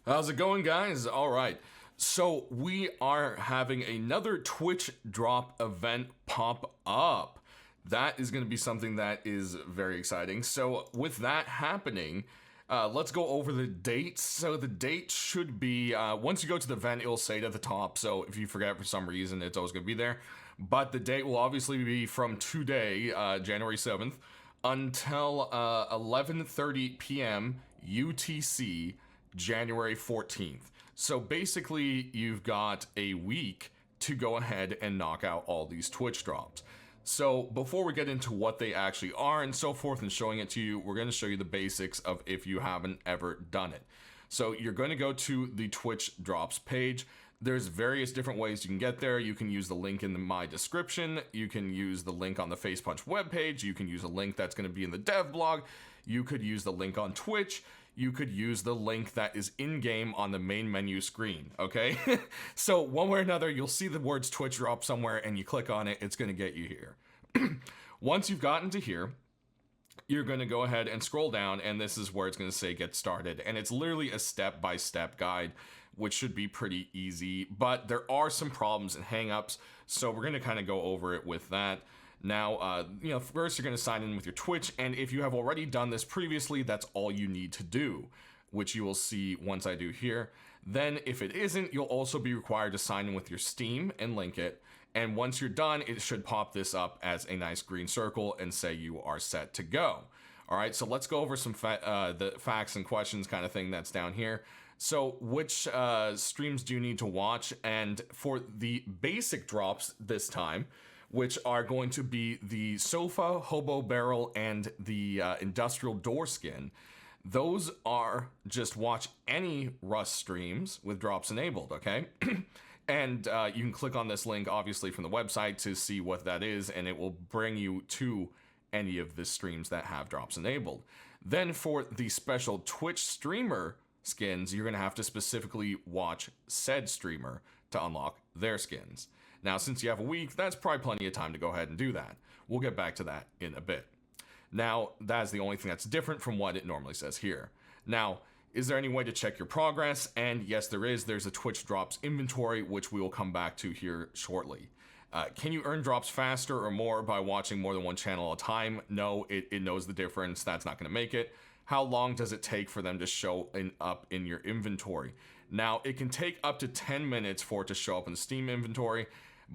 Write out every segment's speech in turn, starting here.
How's it going, guys? All right. So we are having another Twitch drop event pop up. That is going to be something that is very exciting. So with that happening, let's go over the dates. So the date should be, once you go to the event, it'll say it at the top. So if you forget for some reason, it's always going to be there. But the date will obviously be from today, January 7th, until 11:30 p.m. UTC, January 14th. So basically, you've got a week to go ahead and knock out all these Twitch drops. So before we get into what they actually are and so forth and showing it to you, we're going to show you the basics of if you haven't ever done it. So you're going to go to the Twitch drops page. There's various different ways you can get there. You can use the link in my description. You can use the link on the FacePunch webpage. You can use a link that's going to be in the dev blog. You could use the link on Twitch. You could use the link that is in-game on the main menu screen, okay? So one way or another, you'll see the words Twitch drop somewhere and you click on it, it's going to get you here. Once you've gotten to here, you're going to go ahead and scroll down, and this is where it's going to say get started. And it's literally a step-by-step guide, which should be pretty easy, but there are some problems and hangups, so we're going to kind of go over it with that. Now, first you're going to sign in with your Twitch, and if you have already done this previously, that's all you need to do, which you will see once I do here. Then, if it isn't, you'll also be required to sign in with your Steam and link it, and once you're done, it should pop this up as a nice green circle and say you are set to go. All right, so let's go over some the facts and questions kind of thing that's down here. So which streams do you need to watch? And for the basic drops this time, which are going to be the sofa, hobo barrel, and the industrial door skin, those are just watch any Rust streams with drops enabled, okay? And you can click on this link, obviously, from the website to see what that is, and it will bring you to any of the streams that have drops enabled. Then for the special Twitch streamer skins, you're going to have to specifically watch said streamer to unlock their skins. Now, since you have a week, that's probably plenty of time to go ahead and do that. We'll get back to that in a bit. Now, that's the only thing that's different from what it normally says here. Now, is there any way to check your progress? And yes, there is. There's a Twitch drops inventory, which we will come back to here shortly. Can you earn drops faster or more by watching more than one channel at a time? No, it knows the difference. That's not going to make it. How long does it take for them to show up in your inventory? Now, it can take up to 10 minutes for it to show up in the Steam inventory,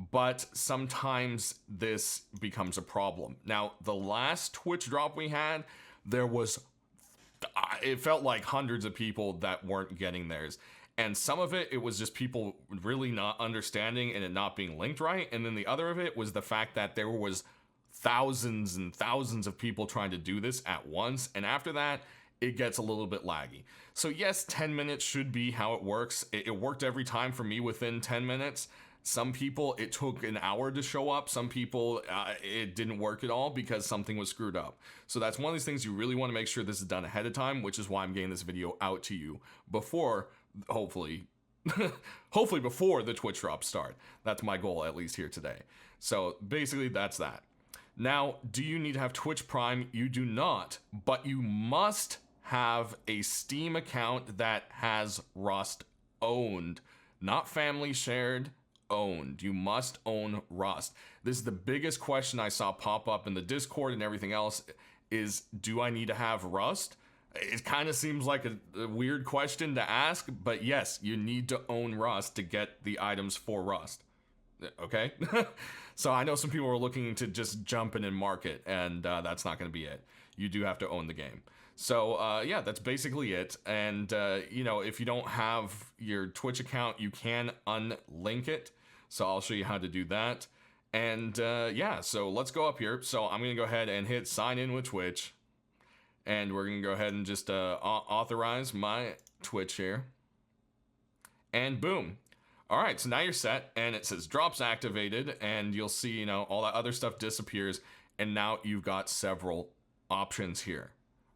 but sometimes this becomes a problem. Now, the last Twitch drop we had, there was, it felt like hundreds of people that weren't getting theirs. And some of it was just people really not understanding and it not being linked right. And then the other of it was the fact that there was thousands and thousands of people trying to do this at once. And after that, it gets a little bit laggy. So yes, 10 minutes should be how it works. It worked every time for me within 10 minutes. Some people, it took an hour to show up. Some people, it didn't work at all because something was screwed up. So that's one of these things you really want to make sure this is done ahead of time, which is why I'm getting this video out to you before, hopefully before the Twitch drops start. That's my goal, at least here today. So basically that's that. Now, do you need to have Twitch Prime? You do not, but you must have a Steam account that has Rust owned, not family shared, owned. You must own Rust. This is the biggest question I saw pop up in the Discord and everything else is, do I need to have Rust? It kind of seems like a weird question to ask, but yes, you need to own Rust to get the items for Rust. Okay? So I know some people are looking to just jump in and market, and that's not going to be it. You do have to own the game. So yeah, that's basically it. And if you don't have your Twitch account, you can unlink it. So I'll show you how to do that. And yeah, so let's go up here. So I'm going to go ahead and hit sign in with Twitch. And we're going to go ahead and just authorize my Twitch here. And boom. All right, so now you're set, and it says drops activated, and you'll see, all that other stuff disappears, and now you've got several options here.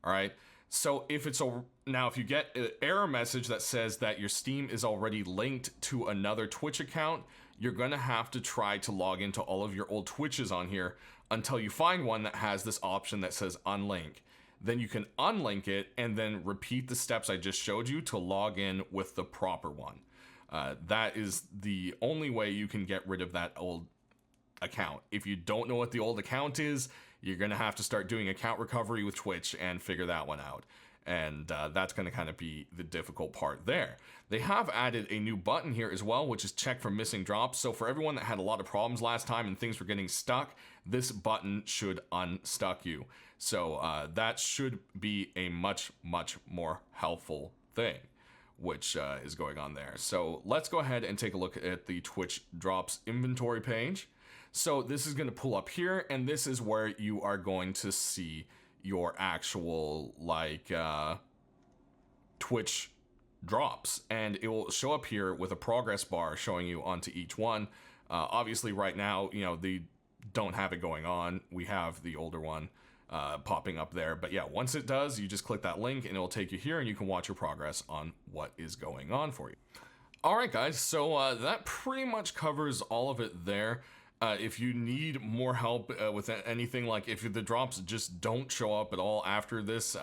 All right, so if you get an error message that says that your Steam is already linked to another Twitch account, you're gonna have to try to log into all of your old Twitches on here until you find one that has this option that says unlink. then you can unlink it and then repeat the steps I just showed you to log in with the proper one. That is the only way you can get rid of that old account. If you don't know what the old account is, you're going to have to start doing account recovery with Twitch and figure that one out. And that's going to kind of be the difficult part there. They have added a new button here as well, which is check for missing drops. So for everyone that had a lot of problems last time and things were getting stuck, this button should unstuck you. So that should be a much, much more helpful thing, which is going on there. So let's go ahead and take a look at the Twitch drops inventory page. So this is going to pull up here, and this is where you are going to see your actual like Twitch drops, and it will show up here with a progress bar showing you onto each one. Obviously right now, you know, they don't have it going on. We have the older one popping up there, but yeah, once it does, you just click that link and it'll take you here and you can watch your progress on what is going on for you. All right guys, so that pretty much covers all of it there. If you need more help with anything, like if the drops just don't show up at all after this,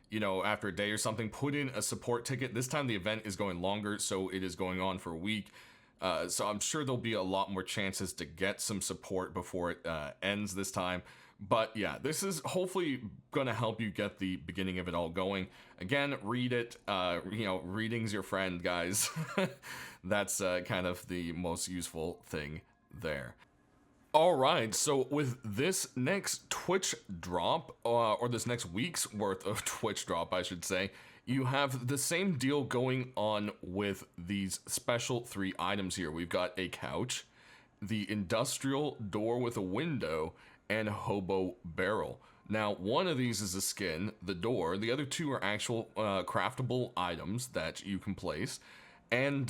you know, after a day or something, put in a support ticket. This time the event is going longer, so it is going on for a week. So I'm sure there'll be a lot more chances to get some support before it ends this time. But yeah, this is hopefully going to help you get the beginning of it all going. Again, read it. You know, reading's your friend, guys. That's kind of the most useful thing there. All right, so with this next Twitch drop, or this next week's worth of Twitch drop, I should say, you have the same deal going on with these special 3 items here. We've got a couch, the industrial door with a window, and Hobo barrel. Now, one of these is a skin, the door. The other 2 are actual craftable items that you can place. And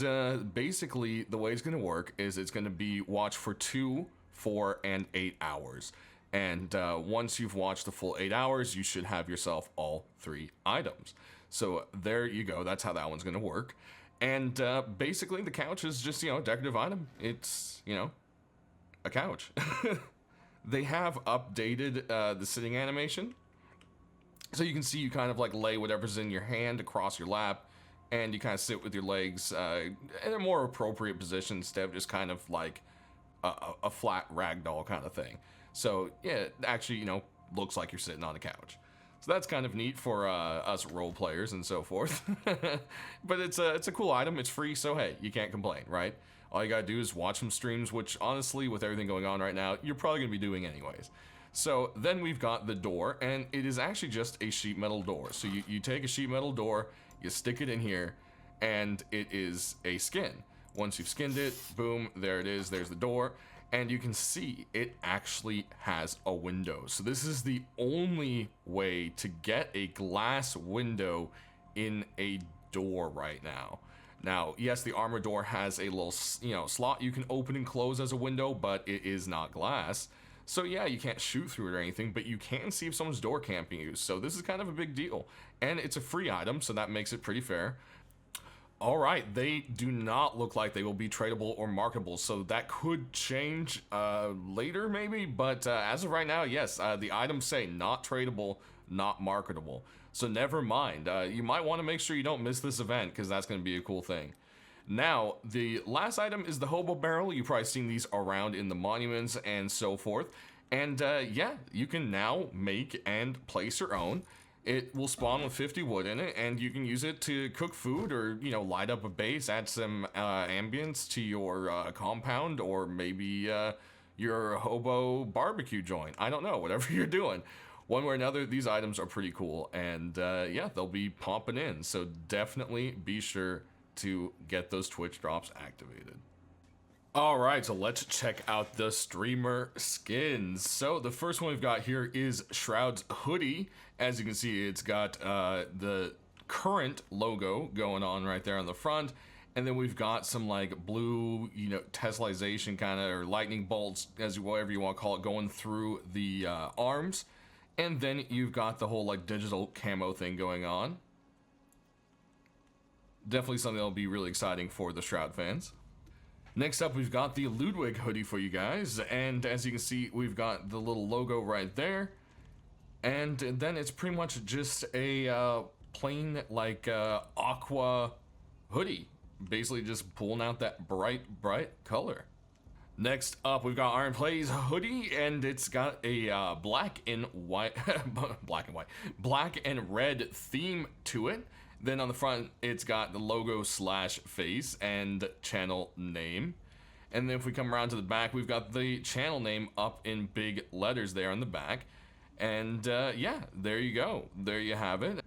basically, the way it's going to work is it's going to be watch for 2, 4, and 8 hours. And once you've watched the full 8 hours, you should have yourself all 3 items. So there you go. That's how that one's going to work. And basically, the couch is just, you know, a decorative item. It's, you know, a couch. They have updated the sitting animation. So you can see you kind of like lay whatever's in your hand across your lap, and you kind of sit with your legs in a more appropriate position instead of just kind of like a flat ragdoll kind of thing. So yeah, it actually, you know, looks like you're sitting on a couch. So that's kind of neat for us role players and so forth. But it's a cool item. It's free, so hey, you can't complain, right? All you gotta do is watch some streams, which honestly, with everything going on right now, you're probably gonna be doing anyways. So then we've got the door, and it is actually just a sheet metal door. So you take a sheet metal door, you stick it in here, and it is a skin. Once you've skinned it, boom, there it is, there's the door, and you can see it actually has a window. So this is the only way to get a glass window in a door right now. Now, yes, the armor door has a little, you know, slot you can open and close as a window, but it is not glass. So yeah, you can't shoot through it or anything, but you can see if someone's door camping you. So this is kind of a big deal, and it's a free item, so that makes it pretty fair. All right, they do not look like they will be tradable or marketable, so that could change later maybe, but as of right now, yes, the items say not tradable, not marketable. So never mind, you might want to make sure you don't miss this event, because that's going to be a cool thing. Now, the last item is the Hobo barrel. You've probably seen these around in the monuments and so forth. And yeah, you can now make and place your own. It will spawn with 50 wood in it, and you can use it to cook food or, you know, light up a base, add some ambience to your compound, or maybe your hobo barbecue joint. I don't know, whatever you're doing. One way or another, these items are pretty cool, and yeah, they'll be popping in. So definitely be sure to get those Twitch drops activated. All right, so let's check out the streamer skins. So the first one we've got here is Shroud's hoodie. As you can see, it's got the current logo going on right there on the front. And then we've got some like blue, you know, Teslaization kind of, or lightning bolts, as whatever you want to call it, going through the arms. And then you've got the whole like digital camo thing going on. Definitely something that'll be really exciting for the Shroud fans. Next up, we've got the Ludwig hoodie for you guys, and as you can see, we've got the little logo right there. And then it's pretty much just a plain like aqua hoodie, basically just pulling out that bright color. Next up, we've got Iron Play's hoodie, and it's got a black and white, black and red theme to it. Then on the front, it's got the logo / face and channel name. And then if we come around to the back, we've got the channel name up in big letters there on the back. And yeah, there you go. There you have it.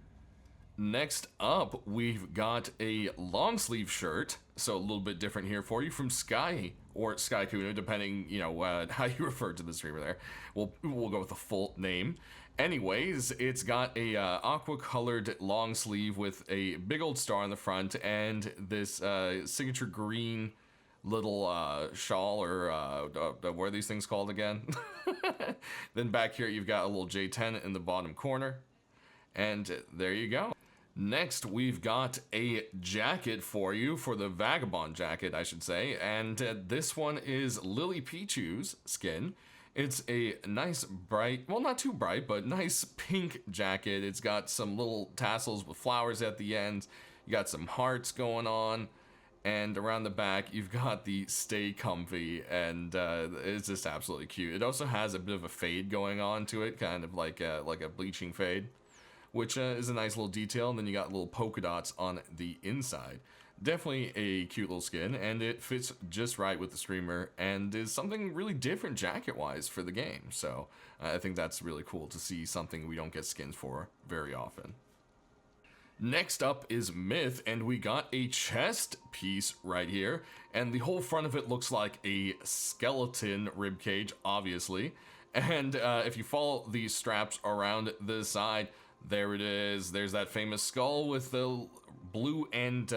Next up, we've got a long sleeve shirt, so a little bit different here for you, from Sky, or Sky Kuno, depending, you know, how you refer to the streamer there. We'll go with the full name. Anyways, it's got a aqua colored long sleeve with a big old star on the front and this signature green little shawl, or what are these things called again? Then back here you've got a little J10 in the bottom corner, and there you go. Next, we've got a jacket for you, for the Vagabond jacket, I should say, and this one is Lily Pichu's skin. It's a nice bright, well, not too bright, but nice pink jacket. It's got some little tassels with flowers at the end. You got some hearts going on, and around the back, you've got the Stay Comfy, and it's just absolutely cute. It also has a bit of a fade going on to it, kind of like a bleaching fade, which is a nice little detail. And then you got little polka dots on the inside. Definitely a cute little skin, and it fits just right with the streamer, and is something really different jacket-wise for the game. So I think that's really cool to see something we don't get skins for very often. Next up is Myth, and we got a chest piece right here, and the whole front of it looks like a skeleton ribcage, obviously. And if you follow these straps around the side, there it is. There's that famous skull with the blue and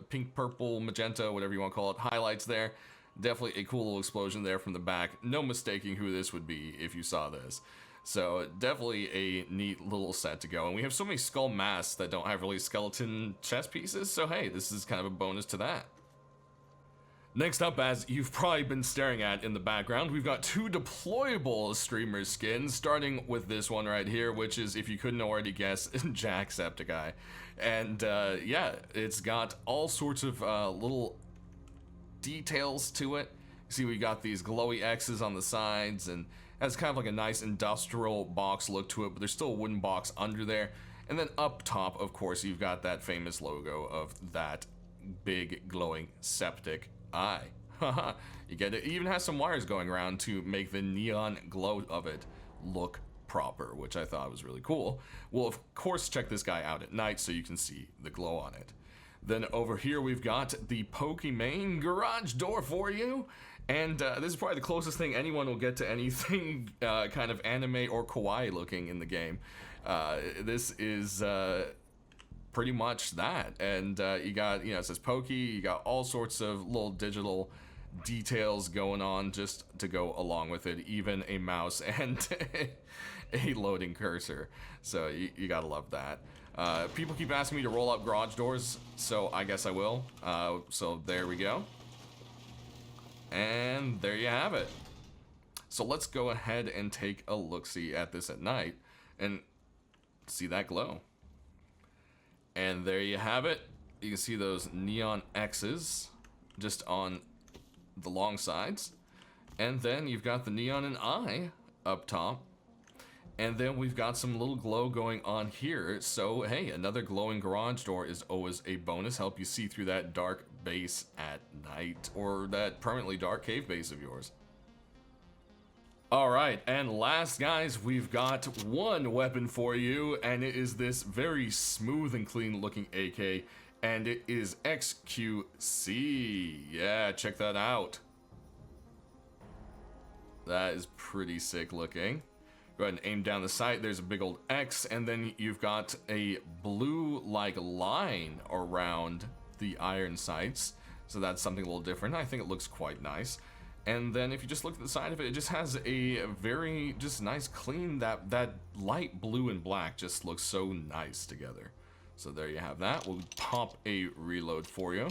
pink, purple, magenta, whatever you want to call it, highlights there. Definitely a cool little explosion there from the back. No mistaking who this would be if you saw this. So definitely a neat little set to go. And we have so many skull masks that don't have really skeleton chest pieces, so hey, this is kind of a bonus to that. Next up, as you've probably been staring at in the background, we've got two deployable streamer skins, starting with this one right here, which is, if you couldn't already guess, Jacksepticeye. And yeah, it's got all sorts of little details to it. See, we got these glowy X's on the sides, and has kind of like a nice industrial box look to it, but there's still a wooden box under there. And then up top, of course, you've got that famous logo of that big glowing septic eye. You get it. It even has some wires going around to make the neon glow of it look proper, which I thought was really cool. We'll of course check this guy out at night so you can see the glow on it. Then over here we've got the Pokimane garage door for you, and this is probably the closest thing anyone will get to anything kind of anime or kawaii looking in the game. This is pretty much that, and you got, you know, it says Pokey, you got all sorts of little digital details going on just to go along with it, even a mouse and a loading cursor, so you gotta love that. People keep asking me to roll up garage doors, so I guess I will. So there we go, and there you have it. So let's go ahead and take a look-see at this at night and see that glow. And there you have it. You can see those neon X's just on the long sides. And then you've got the neon and eye up top. And then we've got some little glow going on here. So, hey, another glowing garage door is always a bonus. Help you see through that dark base at night, or that permanently dark cave base of yours. Alright, and last, guys, we've got one weapon for you, and it is this very smooth and clean looking AK, and it is XQC. Yeah, check that out. That is pretty sick looking. Go ahead and aim down the sight. There's a big old X, and then you've got a blue-like line around the iron sights, so that's something a little different. I think it looks quite nice. And then if you just look at the side of it, it just has a very just nice clean, that light blue and black just looks so nice together. So there you have that. We'll pop a reload for you.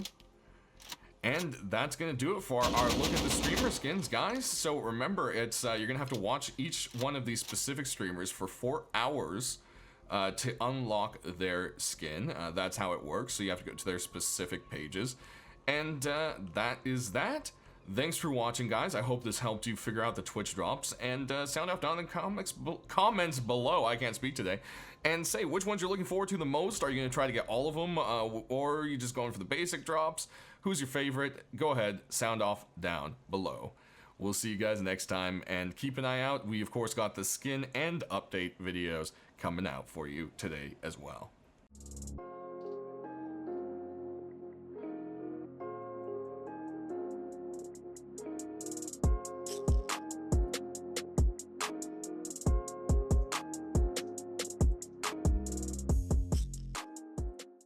And that's gonna do it for our look at the streamer skins, guys. So remember, it's you're gonna have to watch each one of these specific streamers for 4 hours to unlock their skin. That's how it works. So you have to go to their specific pages, and that is that. Thanks for watching, guys. I hope this helped you figure out the Twitch drops, and sound off down in the comments below. I can't speak today. And say which ones you're looking forward to the most. Are you going to try to get all of them, or are you just going for the basic drops? Who's your favorite? Go ahead, sound off down below. We'll see you guys next time, and keep an eye out. We, of course, got the skin and update videos coming out for you today as well.